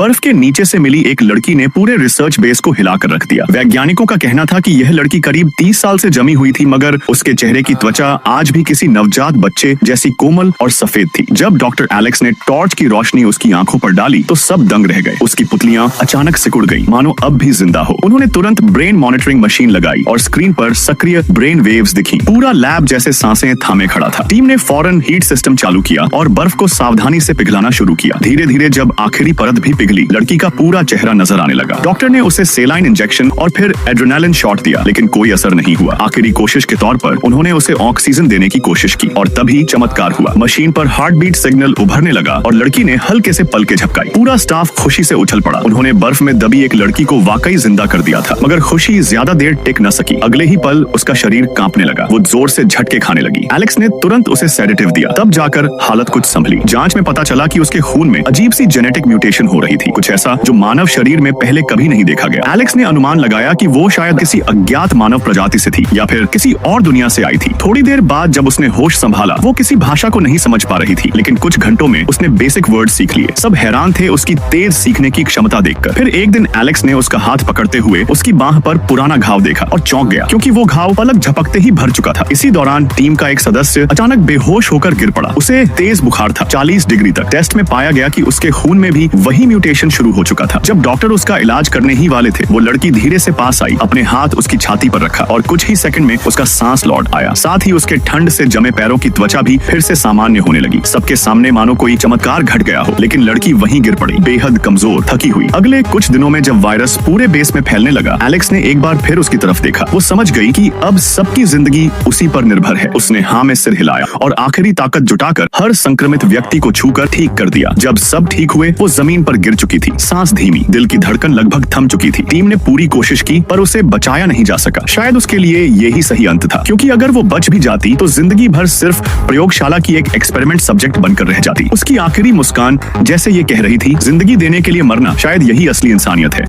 बर्फ के नीचे से मिली एक लड़की ने पूरे रिसर्च बेस को हिलाकर रख दिया। वैज्ञानिकों का कहना था कि यह लड़की करीब 30 साल से जमी हुई थी, मगर उसके चेहरे की त्वचा आज भी किसी नवजात बच्चे जैसी कोमल और सफेद थी। जब डॉक्टर एलेक्स ने टॉर्च की रोशनी उसकी आंखों पर डाली तो सब दंग रह गए। उसकी पुतलियां अचानक सिकुड़ गईं, मानो अब भी जिंदा हो। उन्होंने तुरंत ब्रेन मॉनिटरिंग मशीन लगाई और स्क्रीन पर सक्रिय ब्रेन वेव्स दिखी। पूरा लैब जैसे सांसें थामे खड़ा था। टीम ने फौरन हीट सिस्टम चालू किया और बर्फ को सावधानी से पिघलाना शुरू किया। धीरे धीरे जब आखिरी परत भी पिघली, लड़की का पूरा चेहरा नजर आने लगा। डॉक्टर ने उसे सेलाइन इंजेक्शन और फिर एड्रेनालिन शॉट दिया, लेकिन कोई असर नहीं हुआ। आखिरी कोशिश के तौर पर उन्होंने उसे ऑक्सीजन देने की कोशिश की और तभी चमत्कार हुआ। मशीन पर हार्ट बीट सिग्नल उभरने लगा और लड़की ने हल्के से पलकें झपकाई। पूरा स्टाफ खुशी से उछल पड़ा। उन्होंने बर्फ में दबी एक लड़की को वाकई जिंदा कर दिया था, मगर खुशी ज्यादा देर टिक न सकी। अगले ही पल उसका शरीर कांपने लगा। वो जोर से झटके खाने लगी। एलेक्स ने तुरंत उसे सेडेटिव दिया, तब जाकर हालत कुछ संभली। जांच में पता चला कि उसके खून में अजीब सी जेनेटिक म्यूटेशन हो रही थी, कुछ ऐसा जो मानव शरीर में पहले कभी नहीं देखा गया। एलेक्स ने अनुमान लगाया कि वो शायद किसी अज्ञात मानव प्रजाति से थी या फिर किसी और दुनिया से आई थी। थोड़ी देर बाद जब उसने होश संभाला, वो किसी भाषा को नहीं समझ पा रही थी, लेकिन कुछ घंटों में उसने बेसिक वर्ड सीख लिए। सब हैरान थे उसकी तेज सीखने की क्षमता देखकर। फिर एक दिन एलेक्स ने उसका हाथ पकड़ते हुए उसकी बांह पर पुराना घाव देखा और चौंक गया, क्योंकि वो घाव पलक झपकते ही भर चुका था। इसी दौरान टीम का एक सदस्य अचानक बेहोश होकर गिर पड़ा। उसे तेज बुखार था, 40 डिग्री तक। टेस्ट में पाया गया कि उसके खून में भी वही म्यूटेशन शुरू हो चुका था। जब डॉक्टर उसका इलाज करने ही वाले थे, वो लड़की धीरे से पास आई, अपने हाथ उसकी छाती पर रखा और कुछ ही सेकंड में उसका सांस लौट आया। साथ ही उसके ठंड से जमे पैरों की त्वचा भी फिर से सामान्य होने लगी। सबके सामने मानो कोई चमत्कार घट गया हो, लेकिन लड़की वहीं गिर पड़ी, बेहद कमजोर, थकी हुई। अगले कुछ दिनों में जब वायरस पूरे बेस में फैलने लगा, एलेक्स ने एक बार फिर उसकी तरफ देखा। वो समझ गई कि अब सबकी जिंदगी उसी पर निर्भर है। उसने हाँ में सिर हिलाया और आखिरी ताकत जुटाकर हर संक्रमित व्यक्ति को छूकर ठीक कर दिया। जब सब ठीक हुए, वो जमीन पर गिर चुकी थी, सांस धीमी, दिल की धड़कन लगभग थम चुकी थी। टीम ने पूरी कोशिश की, पर उसे बचाया नहीं जा सका। शायद उसके लिए यही सही अंत था, क्योंकि अगर वो बच भी जाती तो जिंदगी भर सिर्फ प्रयोगशाला की एक एक्सपेरिमेंट सब्जेक्ट बनकर रह जाती। उसकी आखिरी मुस्कान जैसे ये कह रही थी, जिंदगी देने के लिए मरना शायद यही असली इंसानियत है।